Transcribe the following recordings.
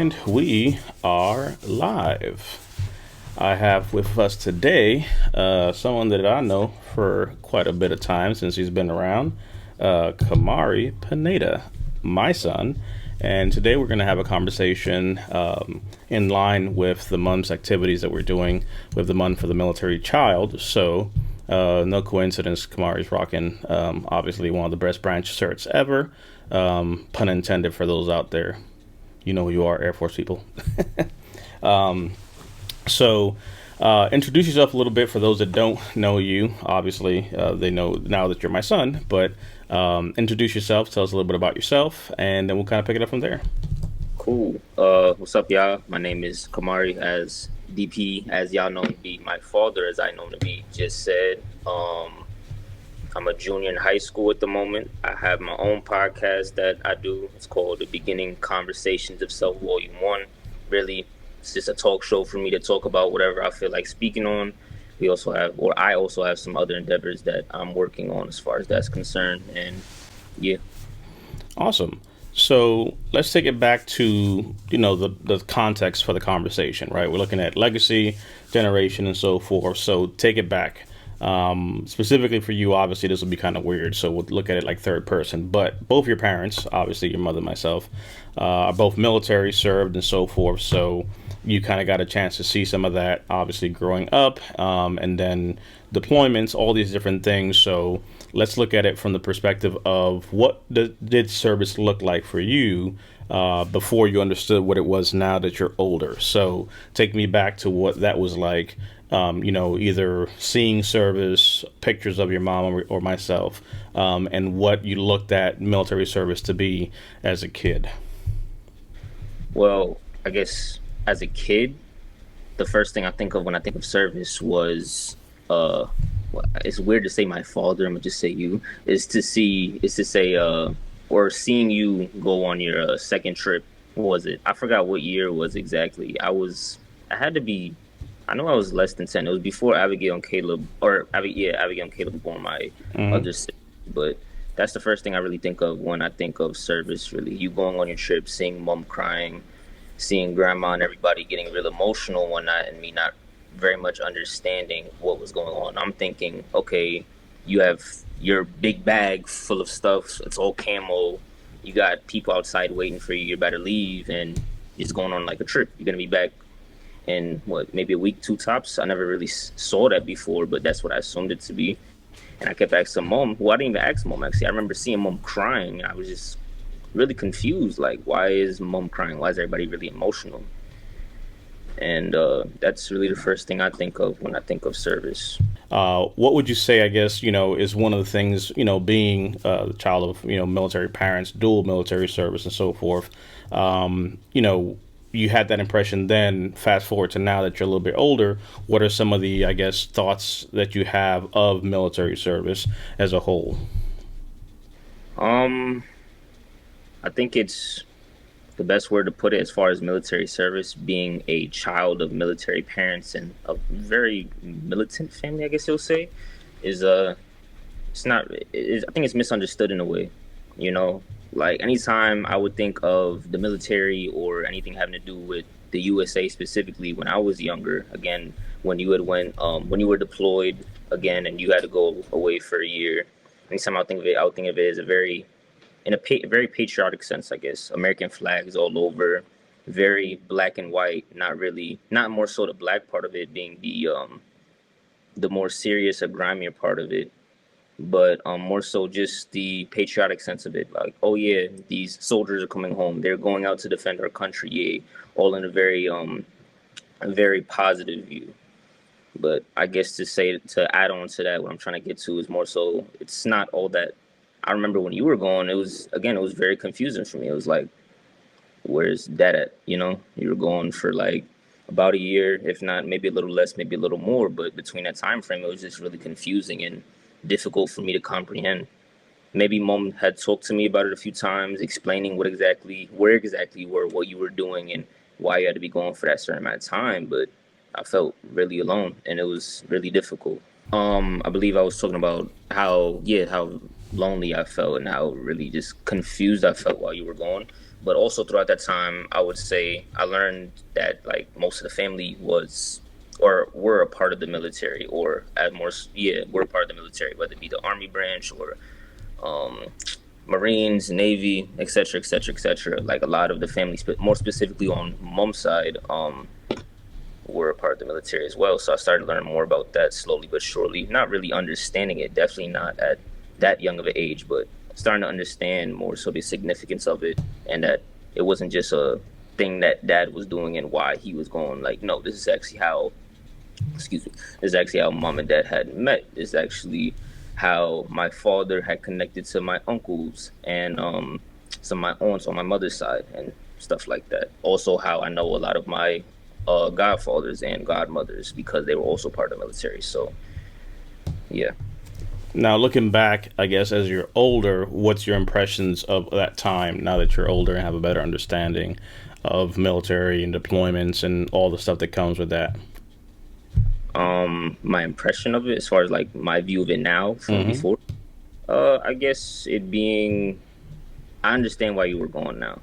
And we are live. I have with us today someone that I know for quite a bit of time since he's been around, Khamari Pineda, my son. And today we're going to have a conversation in line with the month's activities that we're doing with the month for the military child. So, no coincidence, Kamari's rocking obviously one of the best branch shirts ever. Pun intended for those out there. You know who you are, Air Force people. So, introduce yourself a little bit for those that don't know you. Obviously, they know now that you're my son, but introduce yourself, tell us a little bit about yourself, and then we'll kind of pick it up from there. Cool. What's up, y'all? My name is Khamari, as DP, as y'all know me to be. My father, as I know him to be, just said. I'm a junior in high school at the moment. I have my own podcast that I do. It's called The Beginning Conversations of Self Volume 1. Really, it's just a talk show for me to talk about whatever I feel like speaking on. I also have some other endeavors that I'm working on as far as that's concerned. And yeah. Awesome. So let's take it back to the context for the conversation, right? We're looking at legacy, generation, and so forth. So take it back. Specifically for you, obviously this will be kind of weird, so we'll look at it like third person. But both your parents, obviously your mother and myself, are both military, served, and so forth. So you kind of got a chance to see some of that, obviously growing up, and then deployments, all these different things. So let's look at it from the perspective of what did service look like for you before you understood what it was now that you're older. So take me back to what that was like. Either seeing service, pictures of your mom or myself, and what you looked at military service to be as a kid. Well, I guess as a kid, the first thing I think of when I think of service was well, it's weird to say my father, I'm gonna just say you, is to say or seeing you go on your second trip. What was it? I forgot what year it was exactly. I had to be, I know I was less than 10. It was before Abigail and Caleb, Abigail and Caleb were born, my Mm-hmm. other sister. But that's the first thing I really think of when I think of service, really. You going on your trip, seeing mom crying, seeing grandma and everybody getting real emotional one night, and me not very much understanding what was going on. I'm thinking, okay, you have your big bag full of stuff. It's all camo. You got people outside waiting for you. You're about to leave, and it's going on like a trip. You're gonna be back in what, maybe a week, two tops. I never really saw that before, but that's what I assumed it to be. And I kept asking mom. Well, I didn't even ask mom actually. I remember seeing mom crying. I was just really confused. Like, why is mom crying? Why is everybody really emotional? And that's really the first thing I think of when I think of service. What would you say, I guess, is one of the things, being the child of, military parents, dual military service and so forth, you had that impression then, fast forward to now that you're a little bit older, what are some of the, I guess, thoughts that you have of military service as a whole? Um, I think it's the best word to put it as far as military service, being a child of military parents and a very militant family, I guess you'll say, is it's not. I think it's misunderstood in a way. You know, like anytime I would think of the military or anything having to do with the USA specifically, when I was younger, again, when you were deployed again, and you had to go away for a year. Anytime I would think of it as a very very patriotic sense, I guess. American flags all over, very black and white. Not more so the black part of it being the more serious or grimier part of it, but more so just the patriotic sense of it. Like, oh yeah, these soldiers are coming home. They're going out to defend our country. Yeah, all in a very positive view. But I guess to add on to that, what I'm trying to get to is more so it's not all that. I remember when you were going, it was very confusing for me. It was like, where's that at? You know, you were going for like about a year, if not maybe a little less, maybe a little more. But between that time frame, it was just really confusing and difficult for me to comprehend. Maybe mom had talked to me about it a few times, explaining where exactly you were, what you were doing, and why you had to be going for that certain amount of time. But I felt really alone, and it was really difficult. I believe I was talking about how lonely I felt and how really just confused I felt while you were gone. But also throughout that time, I would say I learned that like most of the family was or were a part of the military, or at more, yeah, were a part of the military, whether it be the army branch or um, Marines, Navy, etc., etc., etc. Like a lot of the family, more specifically on mom's side, were a part of the military as well. So I started learning more about that slowly but surely. Not really understanding it, definitely not at that young of an age, but starting to understand more so the significance of it, and that it wasn't just a thing that dad was doing and why he was going. Like, no, this is actually how, excuse me, this is actually how mom and dad had met. This is actually how my father had connected to my uncles and some of my aunts on my mother's side and stuff like that. Also, how I know a lot of my godfathers and godmothers because they were also part of the military. So, yeah. Now, looking back, I guess as you're older, what's your impressions of that time now that you're older and have a better understanding of military and deployments and all the stuff that comes with that? My impression of it, as far as like my view of it now from Mm-hmm. before, I guess it being, I understand why you were going now.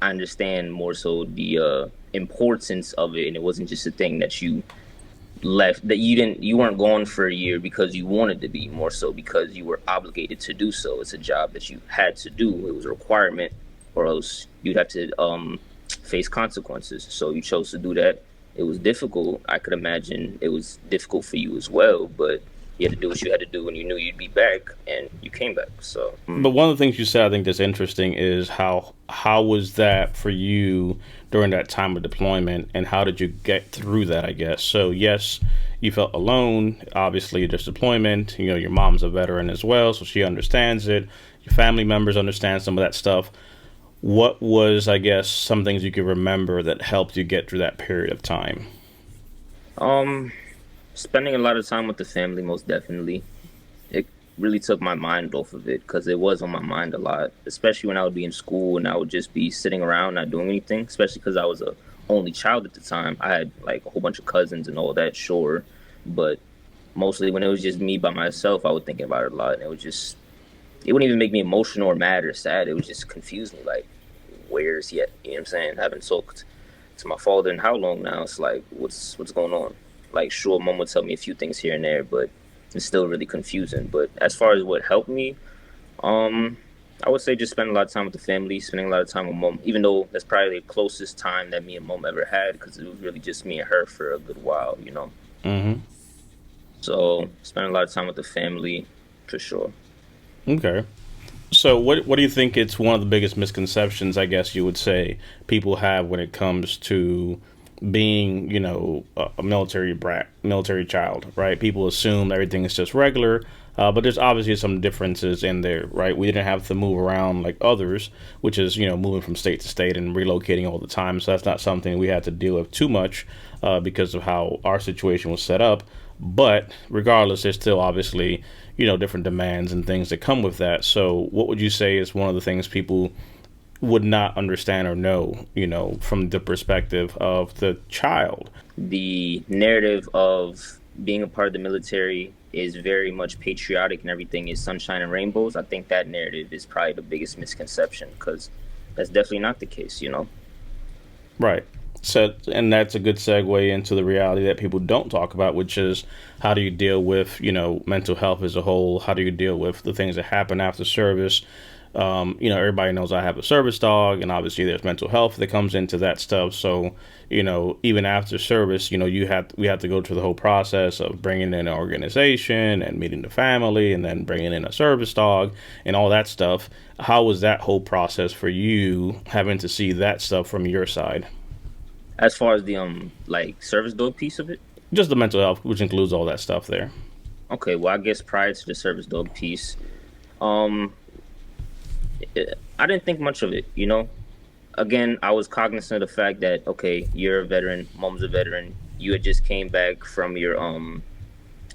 I understand more so the importance of it, and it wasn't just a thing that you left, that you weren't going for a year because you wanted to be, more so because you were obligated to do so. It's a job that you had to do. It was a requirement, or else you'd have to face consequences. So you chose to do that. It was difficult. I could imagine it was difficult for you as well, but you had to do what you had to do, and you knew you'd be back, and you came back. So But one of the things you said I think that's interesting is how was that for you during that time of deployment, and how did you get through that, I guess. So yes, you felt alone, obviously just deployment, your mom's a veteran as well, so she understands it. Your family members understand some of that stuff. What was, I guess, some things you could remember that helped you get through that period of time? um, spending a lot of time with the family, most definitely. It really took my mind off of it because it was on my mind a lot, especially when I would be in school and I would just be sitting around not doing anything, especially because I was a only child at the time. I had like a whole bunch of cousins and all that, sure, but mostly when it was just me by myself, I would think about it a lot, and it wouldn't even make me emotional or mad or sad. It would just confuse me, like, where's he at? You know what I'm saying? I haven't talked to my father in how long now? It's like, what's going on? Like, sure, mom would tell me a few things here and there, but it's still really confusing. But as far as what helped me, um, I would say just spending a lot of time with the family, spending a lot of time with mom, even though that's probably the closest time that me and mom ever had, because it was really just me and her for a good while. Mm-hmm. So spending a lot of time with the family, for sure. Okay. So, what do you think it's one of the biggest misconceptions, I guess you would say, people have when it comes to being, a military brat, military child, right? People assume everything is just regular, but there's obviously some differences in there, right? We didn't have to move around like others, which is, moving from state to state and relocating all the time. So that's not something we had to deal with too much because of how our situation was set up. But regardless, there's still obviously, different demands and things that come with that. So, what would you say is one of the things people would not understand or know, from the perspective of the child? The narrative of being a part of the military is very much patriotic and everything is sunshine and rainbows. I think that narrative is probably the biggest misconception because that's definitely not the case. Right. So, and that's a good segue into the reality that people don't talk about, which is how do you deal with, mental health as a whole? How do you deal with the things that happen after service? Everybody knows I have a service dog, and obviously there's mental health that comes into that stuff. So, even after service, we have to go through the whole process of bringing in an organization and meeting the family, and then bringing in a service dog and all that stuff. How was that whole process for you, having to see that stuff from your side? As far as the like service dog piece of it, Just the mental health, which includes all that stuff there. okay, well I guess prior to the service dog piece, um, I didn't think much of it. Again, I was cognizant of the fact that okay, you're a veteran, mom's a veteran. You had just came back from your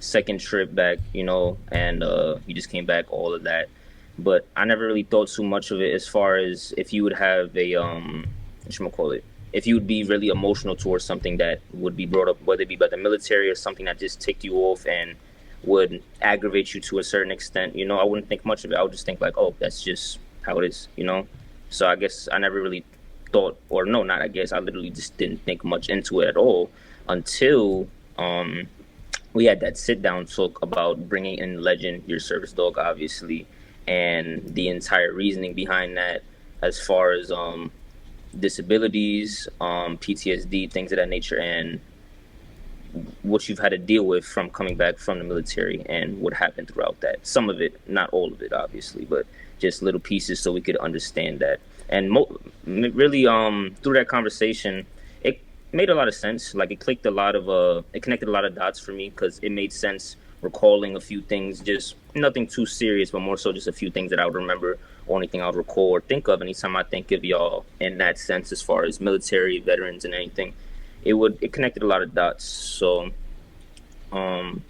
second trip back, and you just came back, all of that. But I never really thought too much of it as far as if you would have a what you call it, if you would be really emotional towards something that would be brought up, whether it be by the military or something that just ticked you off and would aggravate you to a certain extent, I wouldn't think much of it. I would just think like, oh, that's just how it is. So I guess I never really thought, or no, not I guess, I literally just didn't think much into it at all until we had that sit down talk about bringing in Legend, your service dog, obviously, and the entire reasoning behind that, as far as disabilities, PTSD, things of that nature, and what you've had to deal with from coming back from the military and what happened throughout that. Some of it, not all of it, obviously, but just little pieces so we could understand that. And really, through that conversation, it made a lot of sense. Like it connected a lot of dots for me because it made sense recalling a few things, just nothing too serious, but more so just a few things that I would remember or anything I would recall or think of anytime I think of y'all in that sense, as far as military veterans and anything. It connected a lot of dots. So um,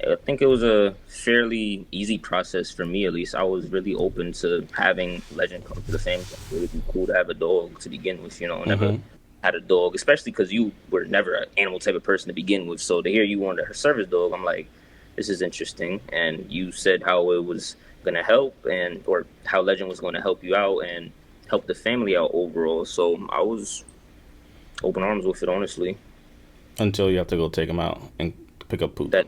I think it was a fairly easy process for me, at least. I was really open to having Legend come to the family. It would be cool to have a dog to begin with. I never Mm-hmm. had a dog, especially because you were never an animal type of person to begin with. So to hear you wanted a service dog, I'm like, this is interesting. And you said how it was going to help, and or how Legend was going to help you out and help the family out overall. So I was open arms with it, honestly. Until you have to go take them out and pick up poop. That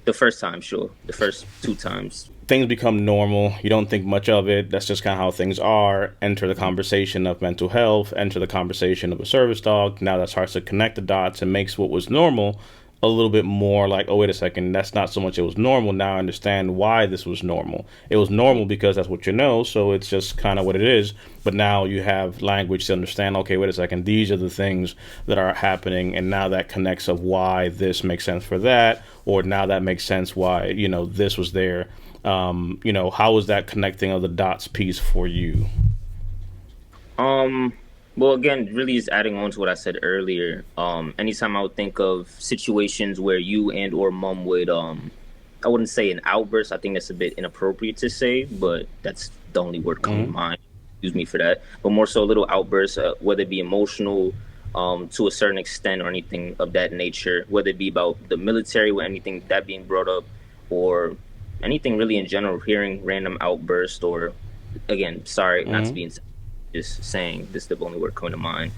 the first time, sure. The first two times. Things become normal. You don't think much of it. That's just kind of how things are. Enter the Mhm. conversation of mental health, enter the conversation of a service dog. Now that starts to connect the dots and makes what was normal a little bit more like, oh, wait a second, that's not so much it was normal. Now I understand why this was normal. It was Yeah. normal because that's what you know, so it's just kind of what it is. But now you have language to understand, okay, wait a second, these are the things that are happening, and now that connects of why this makes sense for that, or now that makes sense why, this was there. How was that connecting of the dots piece for you? Um, well, again, really is adding on to what I said earlier. Anytime I would think of situations where you and or mom would, I wouldn't say an outburst. I think that's a bit inappropriate to say, but that's the only word coming to Mm-hmm. mind. Excuse me for that. But more so, a little outbursts, whether it be emotional, to a certain extent, or anything of that nature. Whether it be about the military, with anything that being brought up, or anything really in general. Hearing random outbursts, or again, sorry, not to Mm-hmm. be just saying this is the only word coming to mind.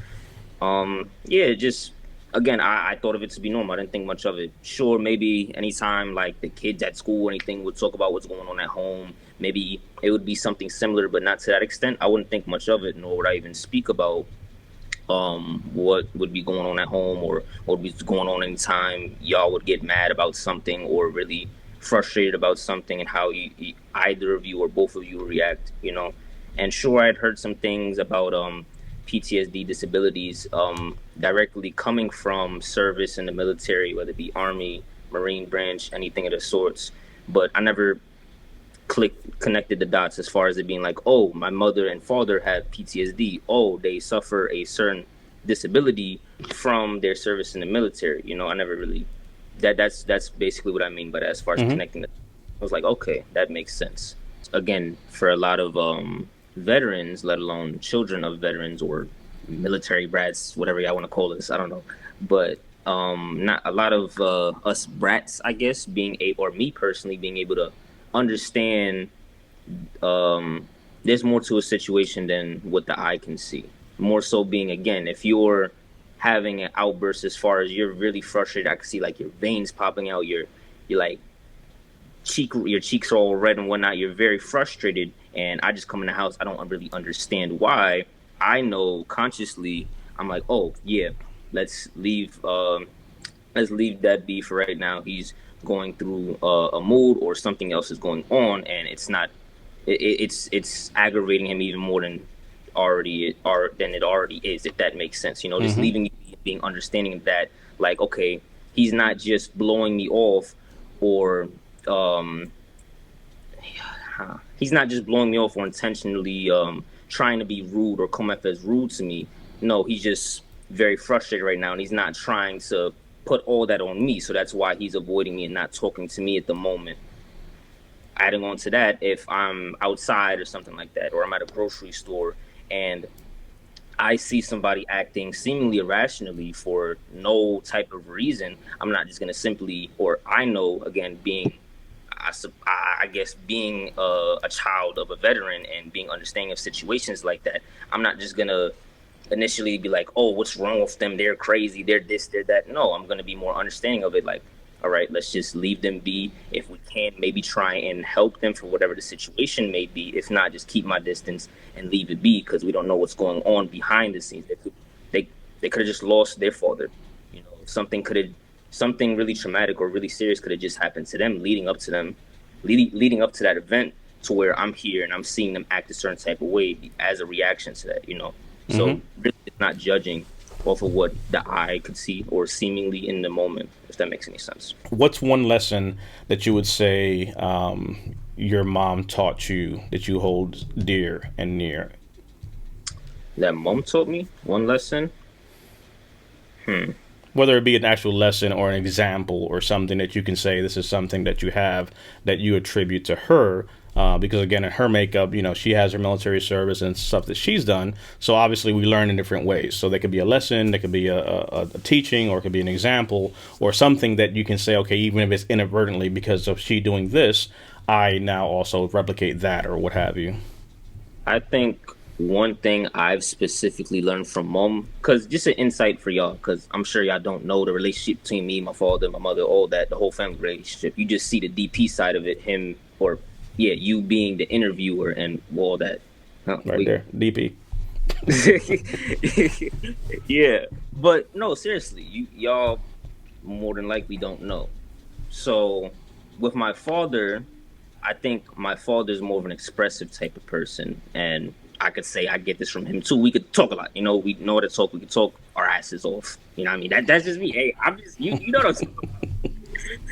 Yeah, just again, I thought of it to be normal. I didn't think much of it. Sure, maybe anytime like the kids at school or anything would talk about what's going on at home, maybe it would be something similar, but not to that extent. I wouldn't think much of it, nor would I even speak about what would be going on at home, or what would be going on anytime y'all would get mad about something or really frustrated about something, and how either of you or both of you react. And sure, I'd heard some things about PTSD disabilities directly coming from service in the military, whether it be Army, Marine branch, anything of the sorts, but I never connected the dots as far as it being like, oh, my mother and father had PTSD. Oh, they suffer a certain disability from their service in the military. I never really that's basically what I mean by that, as far as Mm-hmm. connecting. I was like, okay, that makes sense. Again, for a lot of veterans, let alone children of veterans or military brats, whatever y'all want to call this, I don't know, but not a lot of us brats, I guess, being able, or me personally being able to understand um there's more to a situation than what the eye can see. More so being, again, if you're having an outburst as far as you're really frustrated, I can see like your veins popping out, you're like your cheeks are all red and whatnot, you're very frustrated, and I just come in the house, I don't really understand why. I know consciously, I'm like, oh yeah, let's leave let's leave that be for right now. He's going through a mood, or something else is going on, and it's not. It's aggravating him even more than it already is. If that makes sense, just Mm-hmm. leaving, being understanding that, like, okay, he's not just blowing me off, or um, he's not just blowing me off or intentionally trying to be rude or come off as rude to me. No, he's just very frustrated right now, and he's not trying to put all that on me. So that's why he's avoiding me and not talking to me at the moment. Adding on to that, if I'm outside or something like that, or I'm at a grocery store and I see somebody acting seemingly irrationally for no type of reason, I'm not just going to simply, or I know, again, being, I guess, being a child of a veteran and being understanding of situations like that, I'm not just going to initially be like, oh, what's wrong with them? They're crazy. They're this, they're that. No, I'm going to be more understanding of it. Like, all right, let's just leave them be. If we can, maybe try and help them for whatever the situation may be. If not, just keep my distance and leave it be because we don't know what's going on behind the scenes. They they could have just lost their father. You know, something really traumatic or really serious could have just happened to them, leading up to that event, to where I'm here and I'm seeing them act a certain type of way as a reaction to that. You know, Hmm. so really, it's not judging off of what the eye could see or seemingly in the moment, if that makes any sense. What's one lesson that you would say your mom taught you that you hold dear and near? That mom taught me one lesson. Hmm. Whether it be an actual lesson or an example or something that you can say this is something that you have that you attribute to her, because again in her makeup, she has her military service and stuff that she's done, so obviously we learn in different ways. So there could be a lesson, there could be a teaching, or it could be an example or something that you can say, okay, even if it's inadvertently because of she doing this, I now also replicate that or what have you. I think one thing I've specifically learned from mom, because just an insight for y'all, because I'm sure y'all don't know the relationship between me, my father, my mother, all that, the whole family relationship. You just see the DP side of it, him, or yeah, you being the interviewer and all that. Huh, Right wait. there, DP. Yeah, but no, seriously, y'all more than likely don't know. So with my father, I think my father's more of an expressive type of person, and I could say I get this from him too. We could talk a lot, you know. We know how to talk. We could talk our asses off. You know what I mean? That's just me. Hey, I'm just you know what I'm saying?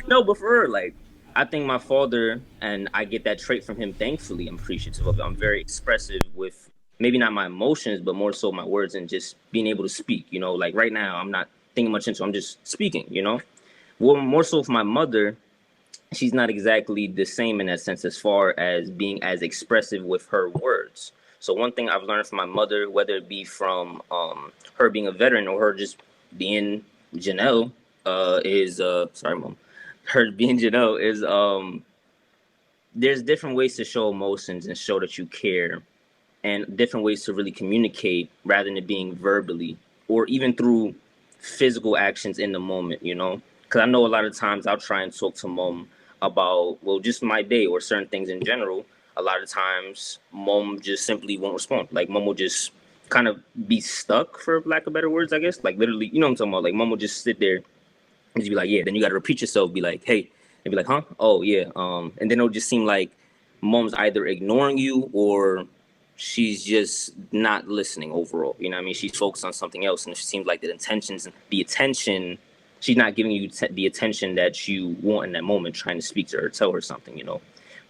No, but for her, like I think my father and I get that trait from him. Thankfully, I'm appreciative of it. I'm very expressive with maybe not my emotions, but more so my words and just being able to speak. You know, like right now, I'm not thinking much into. I'm just speaking. You know, well, more so with my mother, she's not exactly the same in that sense as far as being as expressive with her words. So one thing I've learned from my mother, whether it be from her being a veteran or her just being Janelle, is sorry, mom. Her being Janelle is there's different ways to show emotions and show that you care, and different ways to really communicate rather than it being verbally or even through physical actions in the moment, you know? Because I know a lot of times I'll try and talk to mom about, well, just my day or certain things in general. A lot of times, mom just simply won't respond. Like, mom will just kind of be stuck, for lack of better words, I guess. Like, literally, you know what I'm talking about? Like, mom will just sit there and just be like, yeah. Then you got to repeat yourself, be like, hey, and be like, huh? Oh, yeah. And then it'll just seem like mom's either ignoring you or she's just not listening overall. You know what I mean? She's focused on something else, and it seems like the attention, she's not giving you the attention that you want in that moment, trying to speak to her, tell her something, you know.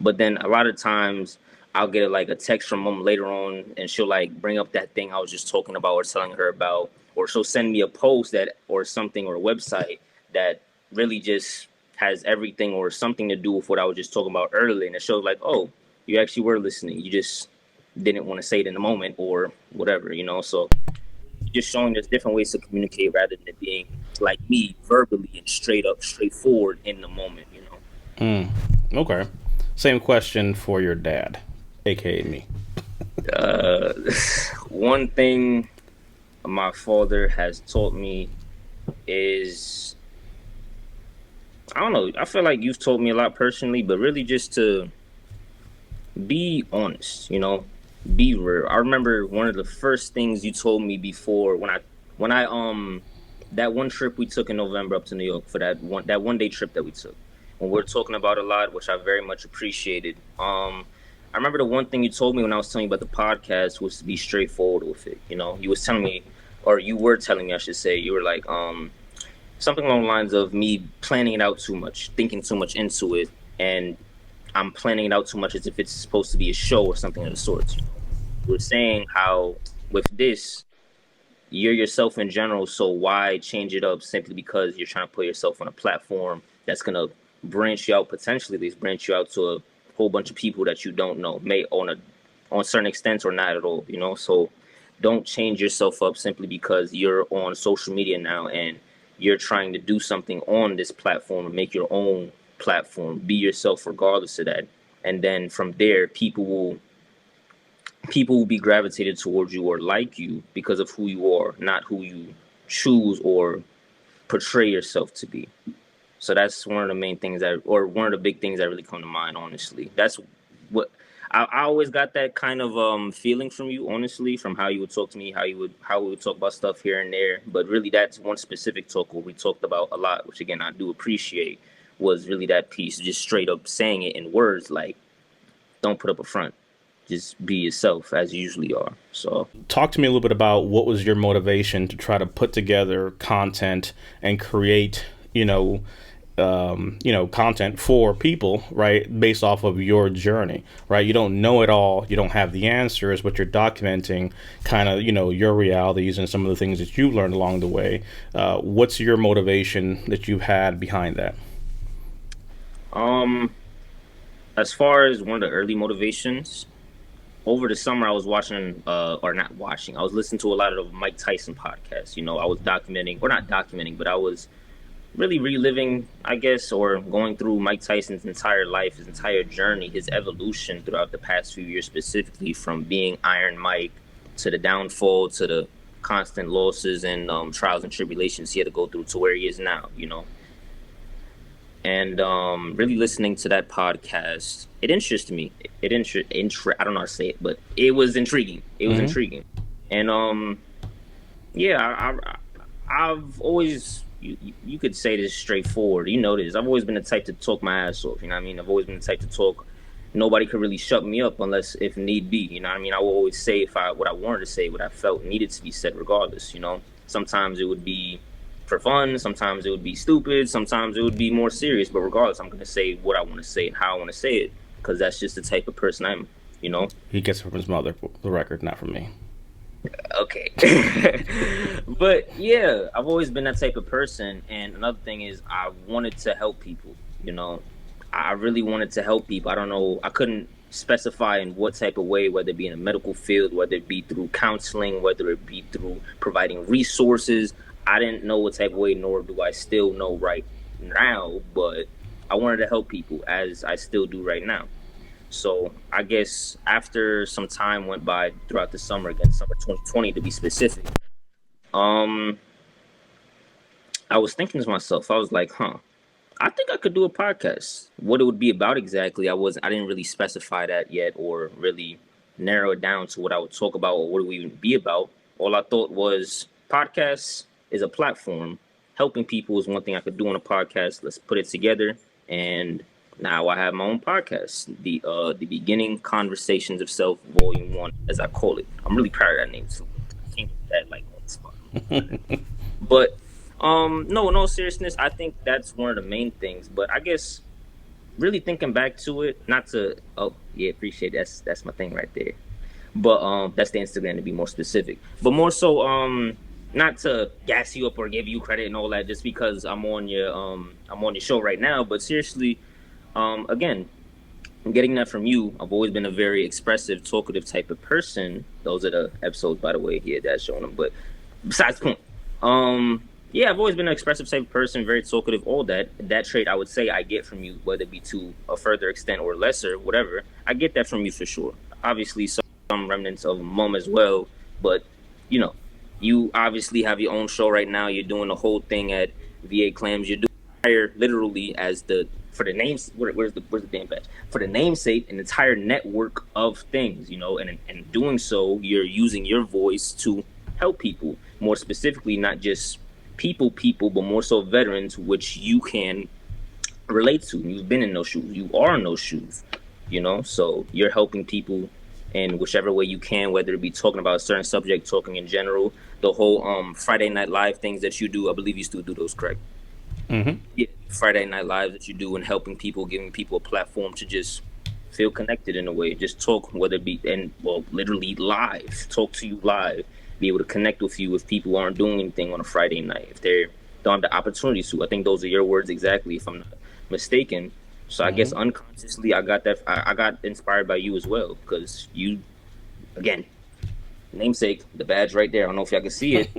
But then a lot of times I'll get like a text from mom later on, and she'll like bring up that thing I was just talking about or telling her about, or she'll send me a post that or something or a website that really just has everything or something to do with what I was just talking about earlier, and it shows like, oh, you actually were listening. You just didn't want to say it in the moment or whatever, you know. So just showing there's different ways to communicate rather than it being like me verbally and straight up, straightforward in the moment, you know. Okay. Same question for your dad, aka me. Uh, one thing my father has taught me is, I don't know. I feel like you've told me a lot personally, but really just to be honest, you know, be real. I remember one of the first things you told me before when I that one trip we took in November up to New York for that one day trip that we took. When we are talking about a lot, which I very much appreciated. I remember the one thing you told me when I was telling you about the podcast was to be straightforward with it. You know, you was telling me, or you were telling me, I should say, you were like, something along the lines of me planning it out too much, thinking too much into it, and I'm planning it out too much as if it's supposed to be a show or something of the sorts. You know, we're saying how with this, you're yourself in general, so why change it up simply because you're trying to put yourself on a platform that's gonna branch you out, potentially at least branch you out to a whole bunch of people that you don't know, may on certain extents or not at all, you know. So don't change yourself up simply because you're on social media now and you're trying to do something on this platform and make your own platform. Be yourself regardless of that. And then from there, people will be gravitated towards you or like you because of who you are, not who you choose or portray yourself to be. So that's one of the main things or one of the big things that really come to mind. Honestly, that's what I always got that kind of feeling from you. Honestly, from how you would talk to me, how we would talk about stuff here and there. But really, that's one specific talk where we talked about a lot, which again I do appreciate. Was really that piece, just straight up saying it in words like, "Don't put up a front, just be yourself as you usually are." So Talk to me a little bit about what was your motivation to try to put together content and create, content for people, right? Based off of your journey, right? You don't know it all. You don't have the answers, but you're documenting kind of, your realities and some of the things that you've learned along the way. What's your motivation that you've had behind that? um, as far as one of the early motivations, over the summer I was watching or not watching, I was listening to a lot of Mike Tyson podcasts. I was documenting or not documenting, but I was really reliving, I guess, or going through Mike Tyson's entire life, his entire journey, his evolution throughout the past few years, specifically from being Iron Mike to the downfall to the constant losses and trials and tribulations he had to go through to where he is now. And really listening to that podcast, it interested me. I don't know how to say it, but it was intriguing. It was Mm-hmm. intriguing, and yeah, I've always you could say this straightforward. You know this. I've always been the type to talk my ass off. You know what I mean? I've always been the type to talk. Nobody could really shut me up unless if need be. You know what I mean? I will always say if I what I wanted to say, what I felt needed to be said, regardless. Sometimes it would be for fun. Sometimes it would be stupid. Sometimes it would be more serious. But regardless, I'm gonna say what I want to say and how I want to say it because that's just the type of person I'm. You know. He gets it from his mother, for the record, not from me. Okay. But yeah, I've always been that type of person. And another thing is, I wanted to help people. You know, I really wanted to help people. I don't know, I couldn't specify in what type of way, whether it be in a medical field, whether it be through counseling, whether it be through providing resources. I didn't know what type of way, nor do I still know right now, but I wanted to help people as I still do right now. So I guess after some time went by throughout the summer, again, summer 2020 to be specific, um, I was thinking to myself, I was like, huh, I think I could do a podcast. What it would be about exactly, I didn't really specify that yet or really narrow it down to what I would talk about or what it would even be about. All I thought was podcasts is a platform. Helping people is one thing I could do on a podcast. Let's put it together. And now I have my own podcast, the Beginning Conversations of Self, Volume One, as I call it. I'm really proud of that name too. I can't get that like on the spot. I'm really proud of that. But no seriousness. I think that's one of the main things. But I guess really thinking back to it, not to oh yeah, appreciate it. That's my thing right there. But that's the Instagram to be more specific. But more so not to gas you up or give you credit and all that just because I'm on your show right now. But seriously, again, I'm getting that from you. I've always been a very expressive, talkative type of person. Those are the episodes, by the way. Yeah, that's showing them. But besides the point, yeah, I've always been an expressive type of person, very talkative. All that trait, I would say, I get from you, whether it be to a further extent or lesser, whatever. I get that from you for sure. Obviously, some remnants of mom as well, but you know, you obviously have your own show right now. You're doing the whole thing at VA Clams. You're doing entire, literally as the for the names. Where's the damn badge? For the namesake, an entire network of things. And doing so, you're using your voice to help people more specifically, not just people, but more so veterans, which you can relate to. You've been in those shoes. You are in those shoes. So you're helping people in whichever way you can, whether it be talking about a certain subject, talking in general. The whole Friday Night Live things that you do, I believe you still do those, correct? Mm-hmm. Yeah, Friday Night Live that you do and helping people, giving people a platform to just feel connected in a way, just talk, whether it be and well, literally live, talk to you live, be able to connect with you if people aren't doing anything on a Friday night, if they don't have the opportunity to. I think those are your words exactly, if I'm not mistaken. So I guess Mm-hmm. unconsciously, I got that. I got inspired by you as well because you, again, namesake, the badge right there. I don't know if y'all can see it.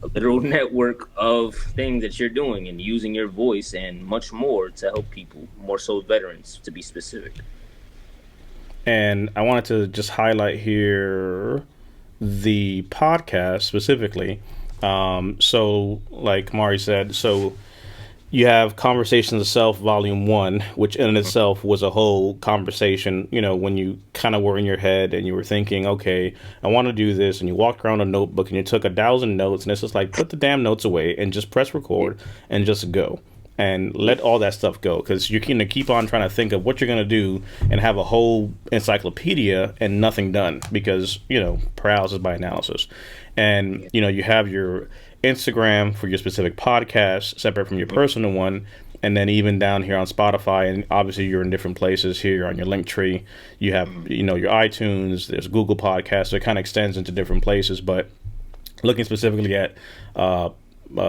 A literal network of things that you're doing and using your voice and much more to help people, more so veterans, to be specific. And I wanted to just highlight here the podcast specifically. So, like Mari said, so you have Conversations of Self, Volume 1, which in itself was a whole conversation, when you kind of were in your head and you were thinking, okay, I want to do this. And you walked around a notebook and you took 1,000 notes. And it's just like, put the damn notes away and just press Yeah, record and just go. And yeah, let all that stuff go because you're going to keep on trying to think of what you're going to do and have a whole encyclopedia and nothing done because, paralysis by analysis. And, yeah. you have your Instagram for your specific podcast, separate from your Mhm. personal one. And then even down here on Spotify, and obviously you're in different places here on your link tree. You have, Mhm. your iTunes, there's Google Podcasts, so it kind of extends into different places. But looking specifically at uh,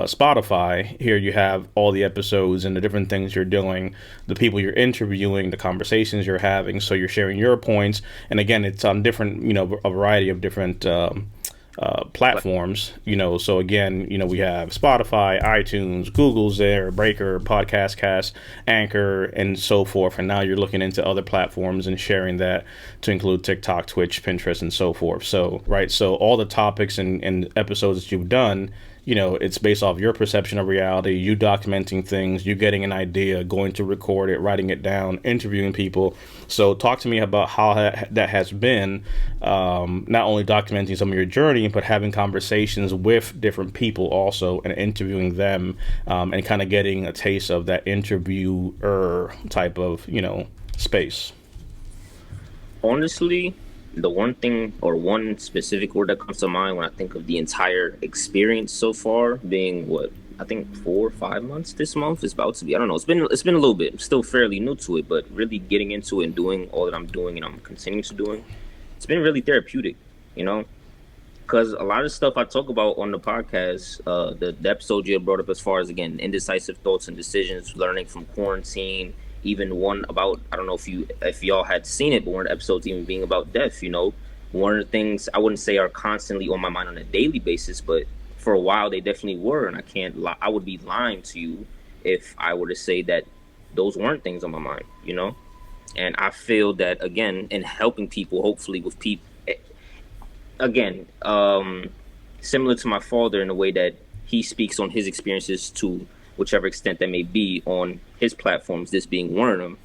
Spotify, here you have all the episodes and the different things you're doing, the people you're interviewing, the conversations you're having. So you're sharing your points, and again, it's on different, a variety of different Like, platforms. So again, we have Spotify, iTunes, Google's there, Breaker, Podcast Cast, Anchor, and so forth. And now you're looking into other platforms and sharing that to include TikTok, Twitch, Pinterest, and so forth. So right, so all the topics and episodes that you've done, it's based off your perception of reality, you documenting things, you getting an idea, going to record it, writing it down, interviewing people. So talk to me about how that has been, not only documenting some of your journey, but having conversations with different people also and interviewing them, and kind of getting a taste of that interviewer type of, space. honestly, the one thing or one specific word that comes to mind when I think of the entire experience so far being what I think 4 or 5 months this month is about to be. I don't know. It's been a little bit. I'm still fairly new to it, but really getting into it and doing all that I'm doing and I'm continuing to doing, it's been really therapeutic, you know? Because a lot of stuff I talk about on the podcast, the episode you had brought up as far as again indecisive thoughts and decisions, learning from quarantine, even one about I don't know if y'all had seen it, but one of the episodes even being about death. One of the things I wouldn't say are constantly on my mind on a daily basis, but for a while they definitely were, and I can't lie. I would be lying to you if I were to say that those weren't things on my mind. And I feel that again in helping people, hopefully with people again, similar to my father in the way that he speaks on his experiences to whichever extent that may be on his platforms, this being one of them,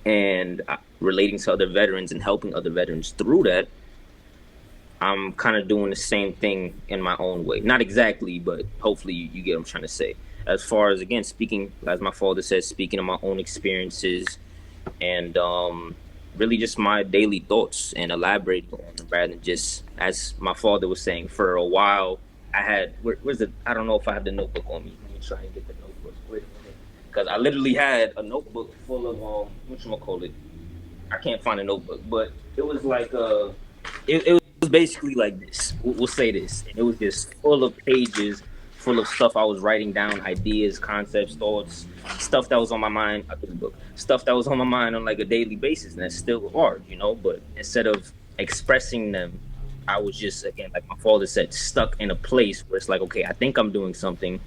and relating to other veterans and helping other veterans through that, I'm kind of doing the same thing in my own way. Not exactly, but hopefully you get what I'm trying to say. As far as, again, speaking, as my father says, speaking of my own experiences and really just my daily thoughts and elaborating on them rather than just as my father was saying for a while. Where's the I don't know if I have the notebook on me. Let me try and get the notebook. Wait a minute, because I literally had a notebook full of what you call it. I can't find a notebook, but it was like it was basically like this. We'll say this, and it was just full of pages, full of stuff I was writing down, ideas, concepts, thoughts, stuff that was on my mind. I the book, stuff that was on my mind on like a daily basis, and that's still hard. But instead of expressing them, I was just again, like my father said, stuck in a place where it's like, okay, I think I'm doing something,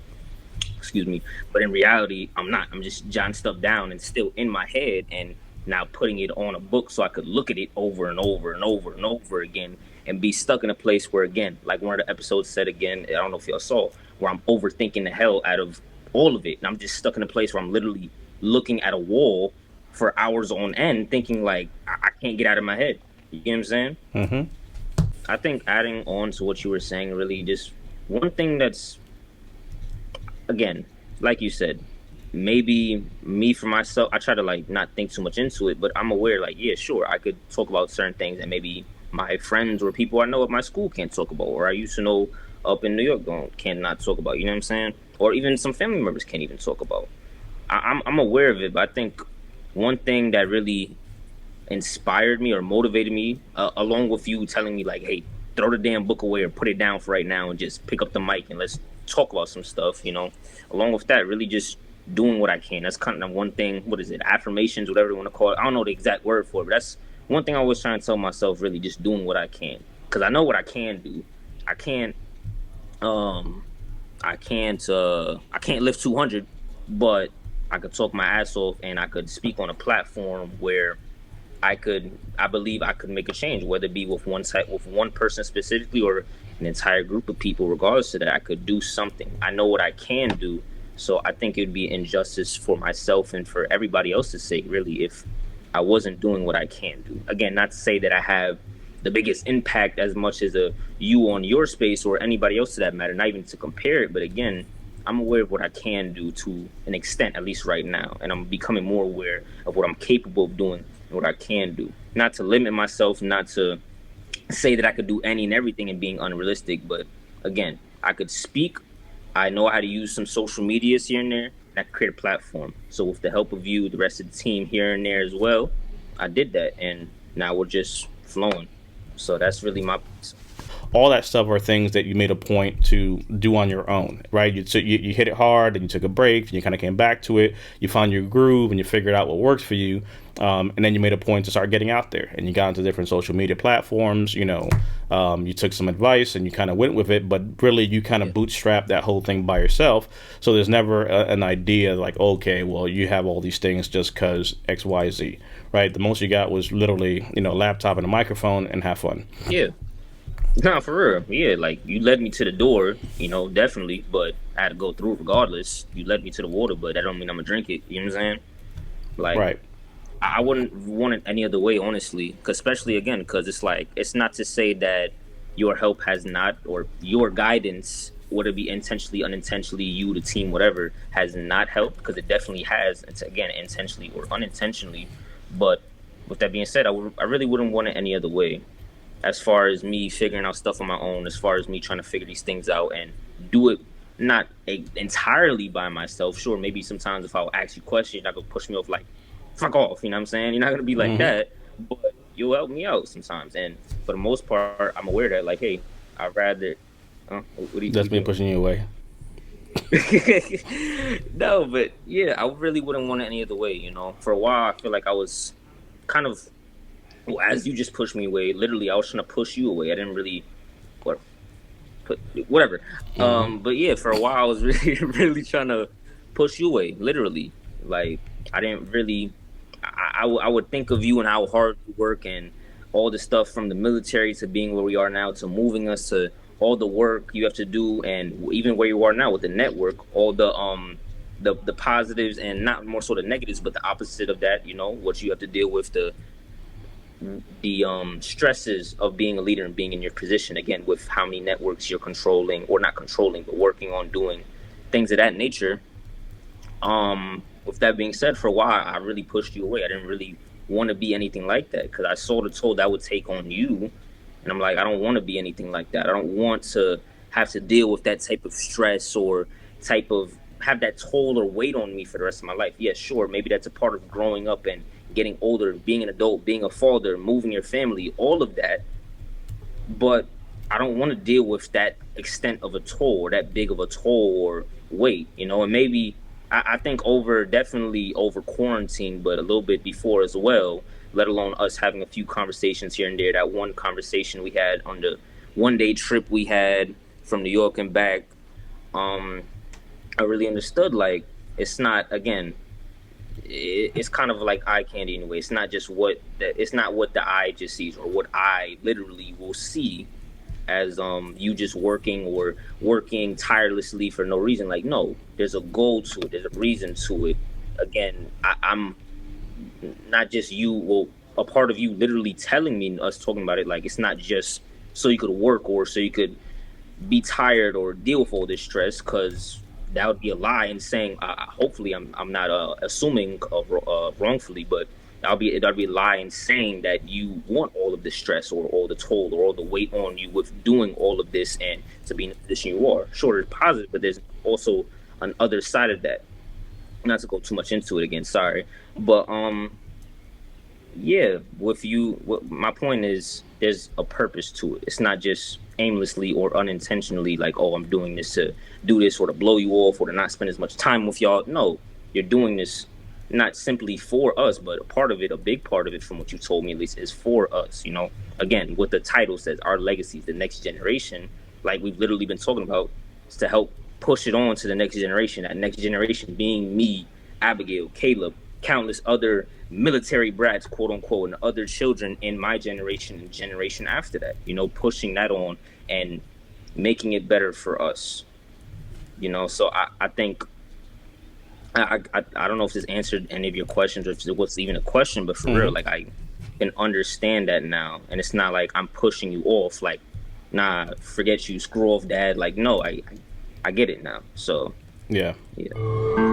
excuse me, but in reality I'm not. I'm just jotting stuff down and still in my head, and now putting it on a book so I could look at it over and over and over and over again and be stuck in a place where, again, like one of the episodes said, again, I don't know if y'all saw, where I'm overthinking the hell out of all of it, and I'm just stuck in a place where I'm literally looking at a wall for hours on end thinking like I can't get out of my head. You get what I'm saying? Mm-hmm. I think adding on to what you were saying, really just one thing that's, again, like you said, maybe me for myself, I try to like not think too much into it, but I'm aware, like, yeah, sure, I could talk about certain things that maybe my friends or people I know at my school can't talk about, or I used to know up in New York don't cannot talk about. You know what I'm saying? Or even some family members can't even talk about. I'm aware of it, but I think one thing that really inspired me or motivated me, along with you telling me like, "Hey, throw the damn book away or put it down for right now and just pick up the mic and let's talk about some stuff." Along with that, really just doing what I can. That's kind of one thing. What is it? Affirmations, whatever you want to call it. I don't know the exact word for it, but that's one thing I was trying to tell myself. Really, just doing what I can. because I know what I can do. I can't um I can't lift 200, but I could talk my ass off and I could speak on a platform where I believe I could make a change, whether it be with with one person specifically or an entire group of people. Regardless of that, I could do something. I know what I can do, so I think it would be injustice for myself and for everybody else's sake, really, if I wasn't doing what I can do. Again, not to say that I have the biggest impact as much as a you on your space or anybody else to that matter, not even to compare it, but again, I'm aware of what I can do to an extent, at least right now, and I'm becoming more aware of what I'm capable of doing and what I can do. Not to limit myself, not to say that I could do any and everything and being unrealistic, but again, I could speak. I know how to use some social medias here and there, and I could create a platform. So with the help of you, the rest of the team here and there as well, I did that, and now we're just flowing. So that's really my piece. All that stuff are things that you made a point to do on your own, right? You hit it hard, and you took a break, and you kind of came back to it. You found your groove, and you figured out what works for you. And then you made a point to start getting out there, and you got into different social media platforms. You took some advice, and you kind of went with it. But really, you kind of Yeah, bootstrapped that whole thing by yourself. So there's never an idea like, okay, well, you have all these things just because X, Y, Z, right? The most you got was literally, a laptop and a microphone, and have fun. yeah. No, for real. Yeah, like you led me to the door, definitely, but I had to go through it regardless. You led me to the water, but that don't mean I'm gonna drink it. You know what I'm saying? Like Right. I wouldn't want it any other way, honestly. 'Cause especially again, because it's like it's not to say that your help has not or your guidance, whether it be intentionally, unintentionally, you, the team, whatever, has not helped. Because it definitely has. It's again intentionally or unintentionally. But with that being said, I really wouldn't want it any other way. As far as me figuring out stuff on my own, as far as me trying to figure these things out and do it not entirely by myself. Sure, maybe sometimes if I'll ask you questions, you're not gonna push me off like fuck off. You know what I'm saying? You're not gonna be like Hmm. that, but you'll help me out sometimes. And for the most part, I'm aware that like, hey, I'd rather. What are That's you me doing? pushing you away. No, but yeah, I really wouldn't want it any other way. For a while, I feel like I was kind of well, as you just pushed me away. Literally, I was trying to push you away. I didn't really what put whatever. Hmm. But yeah, for a while, I was really really trying to push you away. Literally, like I didn't really. I would think of you and how hard you work and all the stuff from the military to being where we are now to moving us to all the work you have to do and even where you are now with the network, all the positives and not more so the negatives, but the opposite of that. What you have to deal with the stresses of being a leader and being in your position again with how many networks you're controlling or not controlling but working on doing things of that nature. With that being said, for a while I really pushed you away. I didn't really want to be anything like that because I sort of told I would take on you, and I'm like, I don't want to be anything like that. I don't want to have to deal with that type of stress or type of have that toll or weight on me for the rest of my life. Yeah, sure, maybe that's a part of growing up and getting older, being an adult, being a father, moving your family, all of that. But I don't want to deal with that extent of a toll or that big of a toll or weight. And maybe I think definitely over quarantine, but a little bit before as well, let alone us having a few conversations here and there. That one conversation we had on the 1 day trip we had from New York and back, um, I really understood like it's not again it's kind of like eye candy in a way. It's not what the eye just sees or what I literally will see as you just working or working tirelessly for no reason. Like no, there's a goal to it. There's a reason to it. Again, I'm not just you. Well, a part of you literally telling me us talking about it. Like it's not just so you could work or so you could be tired or deal with all this stress because that would be a lie and saying hopefully I'm not assuming wrongfully, but that'll be a lie in saying that you want all of the stress or all the toll or all the weight on you with doing all of this and to be in the position you are. Sure, there's positive, but there's also an other side of that. Not to go too much into it again, sorry, but yeah, with you, my point is there's a purpose to it. It's not just aimlessly or unintentionally like, oh, I'm doing this to do this or to blow you off or to not spend as much time with y'all. No, you're doing this. not simply for us, but a part of it, a big part of it, from what you told me at least, is for us. You know, again, what the title says, our legacies, the next generation, like we've literally been talking about, is to help push it on to the next generation. That next generation being me, Abigail, Caleb, countless other military brats, quote unquote, and other children in my generation and generation after that. You know, pushing that on and making it better for us. You know, so I think I don't know if this answered any of your questions or if it was even a question, but for real, Hmm. like I can understand that now, and it's not like I'm pushing you off. Like, nah, forget you, screw off, dad. Like, no, I get it now. So Yeah. yeah.